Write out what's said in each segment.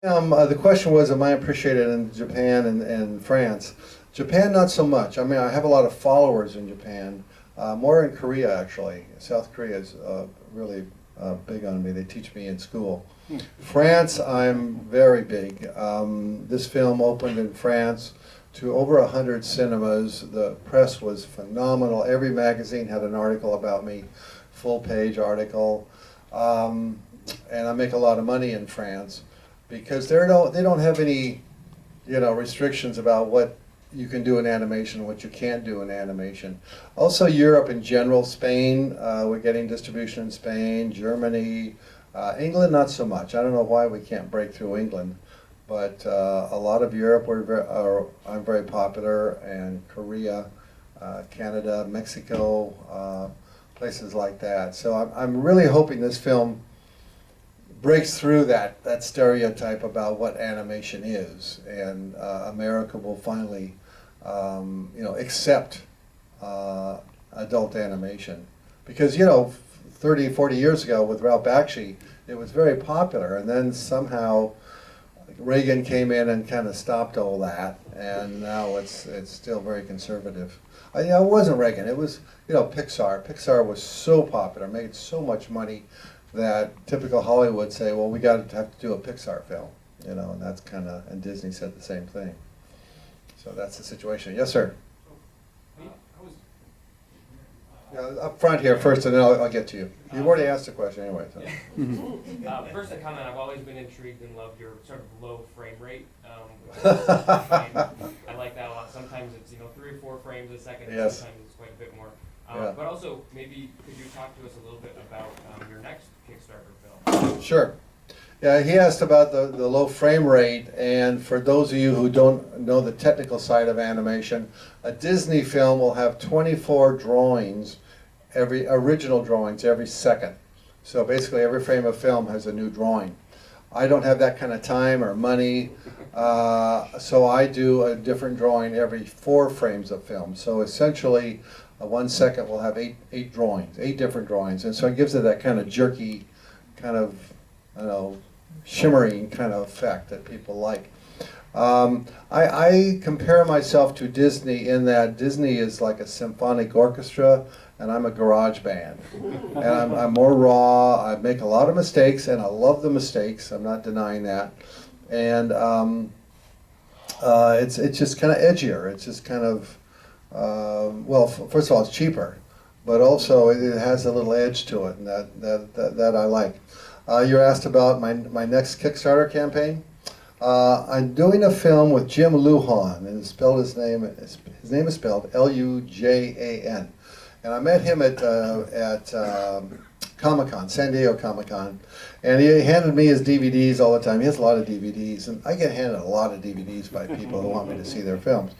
The question was, am I appreciated in Japan and France? Japan, not so much. I mean, I have a lot of followers in Japan, more in Korea actually. South Korea is really big on me. They teach me in school. France, I'm very big. This film opened in France to over 100 cinemas. The press was phenomenal. Every magazine had an article about me, full page article. And I make a lot of money in France, because they don't have any, restrictions about what you can do in animation and what you can't do in animation. Also Europe in general, Spain, we're getting distribution in Spain, Germany, England not so much. I don't know why we can't break through England, but a lot of Europe I'm very popular, and Korea, Canada, Mexico, places like that. So I'm really hoping this film breaks through that stereotype about what animation is, and America will finally, accept adult animation. Because 30, 40 years ago with Ralph Bakshi, it was very popular, and then somehow Reagan came in and kind of stopped all that, and now it's still very conservative. It wasn't Reagan, it was Pixar. Pixar was so popular, made so much money, that typical Hollywood say, well, we got to have to do a Pixar film, and that's and Disney said the same thing. So that's the situation. Yes, sir. Up front here first, and then I'll get to you. You've already asked the question anyway. So. First, a comment. I've always been intrigued and loved your sort of low frame rate. I like that a lot. Sometimes it's 3 or 4 frames a second. Yes. Sometimes it's quite a bit more. Yeah. But also, maybe could you talk to us a little bit about your next Kickstarter film? Sure. Yeah, he asked about the low frame rate, and for those of you who don't know the technical side of animation, a Disney film will have 24 drawings, original drawings every second. So basically every frame of film has a new drawing. I don't have that kind of time or money, so I do a different drawing every 4 frames of film. So essentially, 1 second will have eight drawings, 8 different drawings, and so it gives it that kind of jerky, kind of, shimmering kind of effect that people like. I compare myself to Disney in that Disney is like a symphonic orchestra, and I'm a garage band. And I'm more raw. I make a lot of mistakes, and I love the mistakes. I'm not denying that. And it's just kind of edgier. It's just kind of first of all, it's cheaper, but also it has a little edge to it, and that I like. You're asked about my next Kickstarter campaign. I'm doing a film with Jim Lujan, and his name is spelled Lujan, and I met him at Comic-Con, San Diego Comic-Con, and he handed me his DVDs all the time. He has a lot of DVDs, and I get handed a lot of DVDs by people who want me to see their films.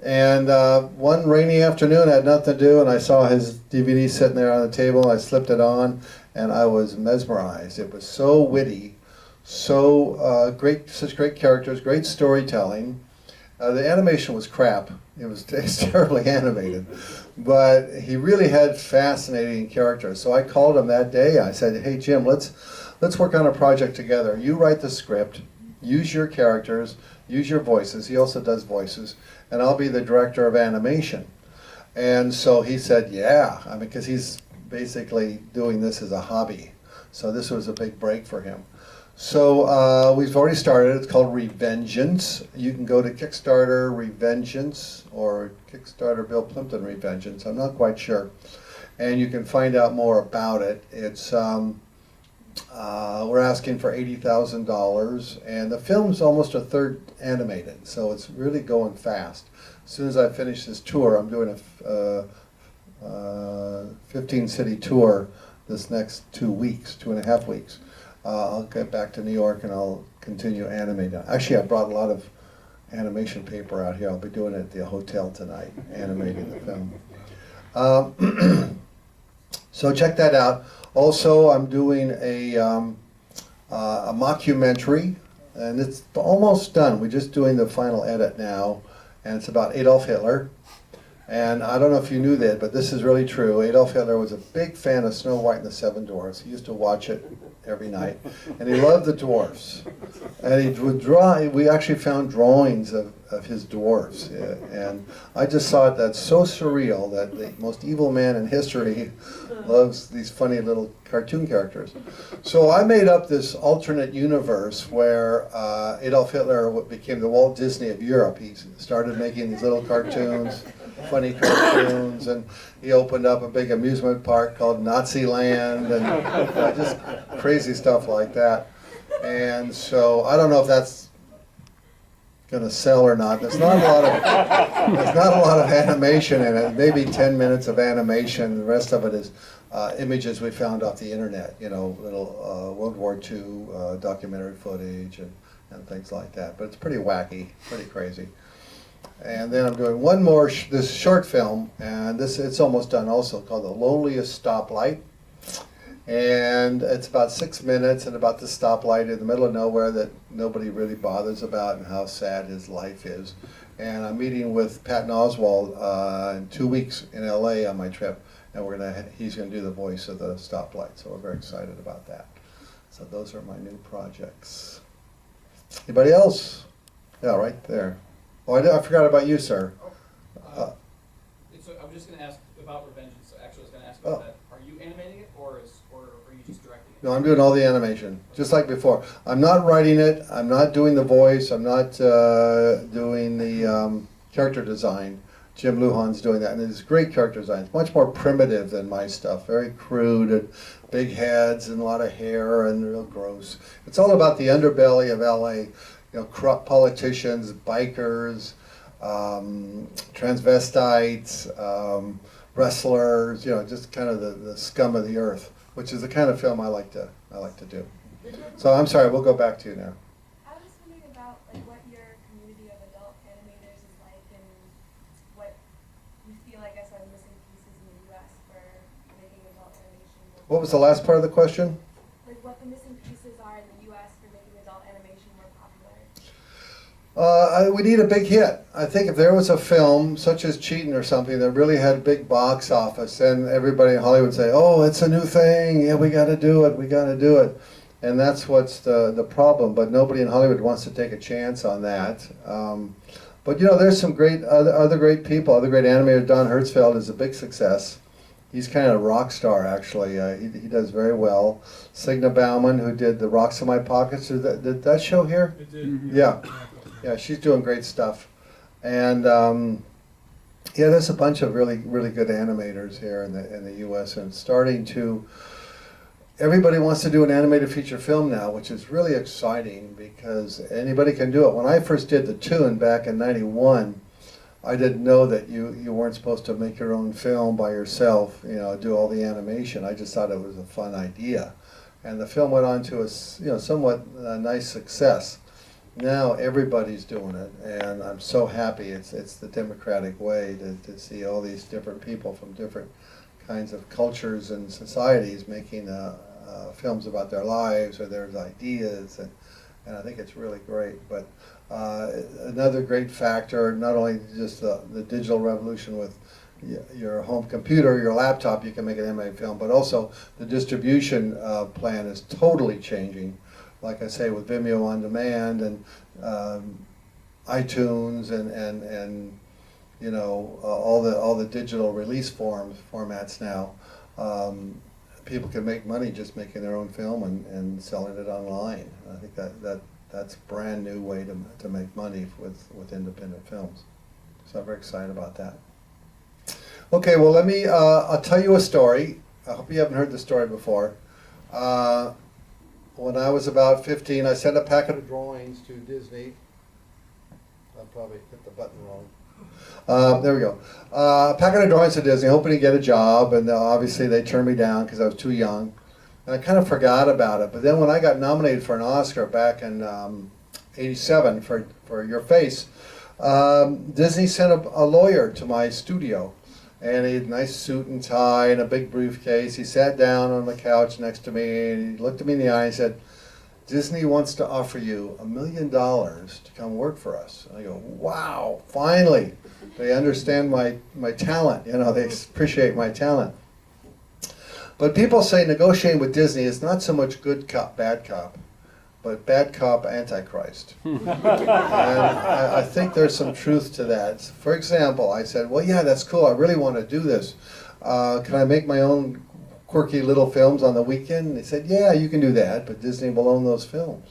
And one rainy afternoon, I had nothing to do, and I saw his DVD sitting there on the table. I slipped it on, and I was mesmerized. It was so witty, so great, such great characters, great storytelling. The animation was crap. It's terribly animated, but he really had fascinating characters. So I called him that day. I said, "Hey Jim, let's work on a project together. You write the script, use your characters, use your voices." He also does voices, and I'll be the director of animation. And so he said, "Yeah," because he's basically doing this as a hobby. So this was a big break for him. So we've already started. It's called Revengeance. You can go to Kickstarter Revengeance or Kickstarter Bill Plympton Revengeance. I'm not quite sure. And you can find out more about it. It's we're asking for $80,000, and the film's almost a third animated, so it's really going fast. As soon as I finish this tour, I'm doing a 15-city tour this next 2 weeks, 2.5 weeks. I'll get back to New York and I'll continue animating. Actually, I brought a lot of animation paper out here. I'll be doing it at the hotel tonight, animating the film. So check that out. Also, I'm doing a mockumentary, and it's almost done. We're just doing the final edit now, and it's about Adolf Hitler. And I don't know if you knew that, but this is really true. Adolf Hitler was a big fan of Snow White and the Seven Dwarfs. He used to watch it every night. And he loved the dwarfs. And he would draw, we actually found drawings of his dwarfs. And I just thought that's so surreal that the most evil man in history loves these funny little cartoon characters. So I made up this alternate universe where Adolf Hitler became the Walt Disney of Europe. He started making these little cartoons, funny cartoons, and he opened up a big amusement park called Nazi Land, and just crazy stuff like that. And so I don't know if that's going to sell or not. There's not a lot of animation in it. Maybe 10 minutes of animation. The rest of it is images we found off the internet. You know, little World War II documentary footage and things like that. But it's pretty wacky, pretty crazy. And then I'm doing one more, this short film, and it's almost done also, called The Loneliest Stoplight. And it's about 6 minutes and about the stoplight in the middle of nowhere that nobody really bothers about and how sad his life is. And I'm meeting with Patton Oswalt in 2 weeks in LA on my trip, and he's gonna do the voice of the stoplight, so we're very excited about that. So those are my new projects. Anybody else? Yeah, right there. Oh, I forgot about you, sir. I'm just going to ask about Revengeance. Actually, I was going to ask about that. Are you animating it, or are you just directing it? No, I'm doing all the animation, just like before. I'm not writing it. I'm not doing the voice. I'm not doing the character design. Jim Lujan's doing that, and it's great character design. It's much more primitive than my stuff. Very crude, and big heads, and a lot of hair, and real gross. It's all about the underbelly of LA. You know, corrupt politicians, bikers, transvestites, wrestlers. You know, just kind of the scum of the earth, which is the kind of film I like to do. So I'm sorry. We'll go back to you now. I was wondering about like what your community of adult animators is like, and what you feel like are missing pieces in the U.S. for making adult animation. What was the last part of the question? Like what the missing pieces are in the U.S. for making adult animation more popular. We need a big hit. I think if there was a film, such as Cheatin' or something, that really had a big box office, then everybody in Hollywood would say, oh, it's a new thing, yeah, we got to do it, we got to do it. And that's what's the problem, but nobody in Hollywood wants to take a chance on that. But you know, there's some great, other great people, other great animators. Don Hertzfeld is a big success. He's kind of a rock star, actually. He does very well. Signa Bauman, who did The Rocks in My Pockets, did that show here? It did. Yeah. Yeah, she's doing great stuff. And yeah, there's a bunch of really good animators here in the U.S. and starting to. Everybody wants to do an animated feature film now, which is really exciting because anybody can do it. When I first did The Toon back in '91, I didn't know that you weren't supposed to make your own film by yourself, you know, do all the animation. I just thought it was a fun idea. And the film went on to a somewhat nice success. Now everybody's doing it, and I'm so happy. It's the democratic way to see all these different people from different kinds of cultures and societies making films about their lives or their ideas, and I think it's really great. But another great factor, not only just the digital revolution with your home computer, your laptop, you can make an animated film, but also the distribution plan is totally changing. Like I say, with Vimeo on demand and iTunes and you know all the digital release formats now, people can make money just making their own film and selling it online. I think that's a brand new way to make money with independent films. So I'm very excited about that. Okay, well I'll tell you a story. I hope you haven't heard the story before. When I was about 15, I sent a packet of drawings to Disney. I probably hit the button wrong. There we go. A packet of drawings to Disney, hoping to get a job, and obviously they turned me down because I was too young. And I kind of forgot about it. But then when I got nominated for an Oscar back in '87 for Your Face, Disney sent a lawyer to my studio. And he had a nice suit and tie and a big briefcase. He sat down on the couch next to me and he looked at me in the eye and said, Disney wants to offer you $1 million to come work for us. And I go, wow, finally. They understand my talent, you know, they appreciate my talent. But people say negotiating with Disney is not so much good cop, bad cop, but bad cop, Antichrist. And I think there's some truth to that. For example, I said, well, yeah, that's cool. I really want to do this. Can I make my own quirky little films on the weekend? And they said, yeah, you can do that, but Disney will own those films.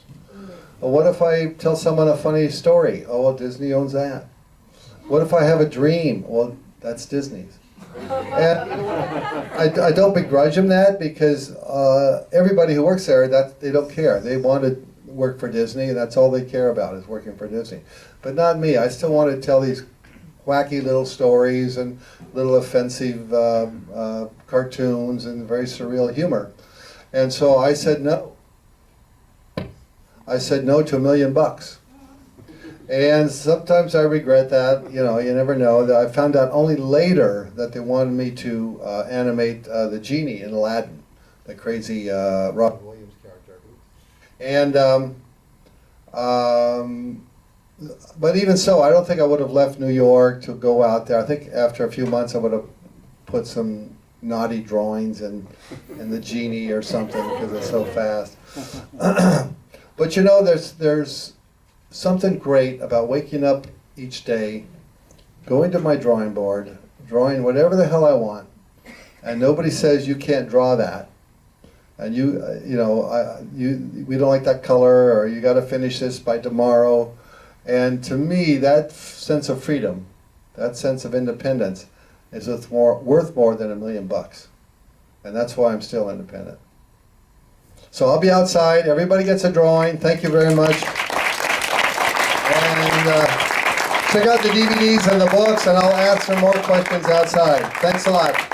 Well, what if I tell someone a funny story? Oh, well, Disney owns that. What if I have a dream? Well, that's Disney's. And I don't begrudge them that, because everybody who works there, they don't care. They want to work for Disney, and that's all they care about is working for Disney. But not me. I still want to tell these wacky little stories and little offensive cartoons and very surreal humor. And so I said no. I said no to $1 million. And sometimes I regret that. You know, you never know. I found out only later that they wanted me to animate the genie in Aladdin, the crazy Robin Williams character. And but even so, I don't think I would have left New York to go out there. I think after a few months, I would have put some naughty drawings in the genie or something, because it's so fast. But you know, there's something great about waking up each day, going to my drawing board, drawing whatever the hell I want, and nobody says you can't draw that, and we don't like that color, or you got to finish this by tomorrow. And to me, that sense of freedom, that sense of independence, is worth more than $1 million, and that's why I'm still independent. So I'll be outside. Everybody gets a drawing. Thank you very much. And check out the DVDs and the books, and I'll answer more questions outside. Thanks a lot.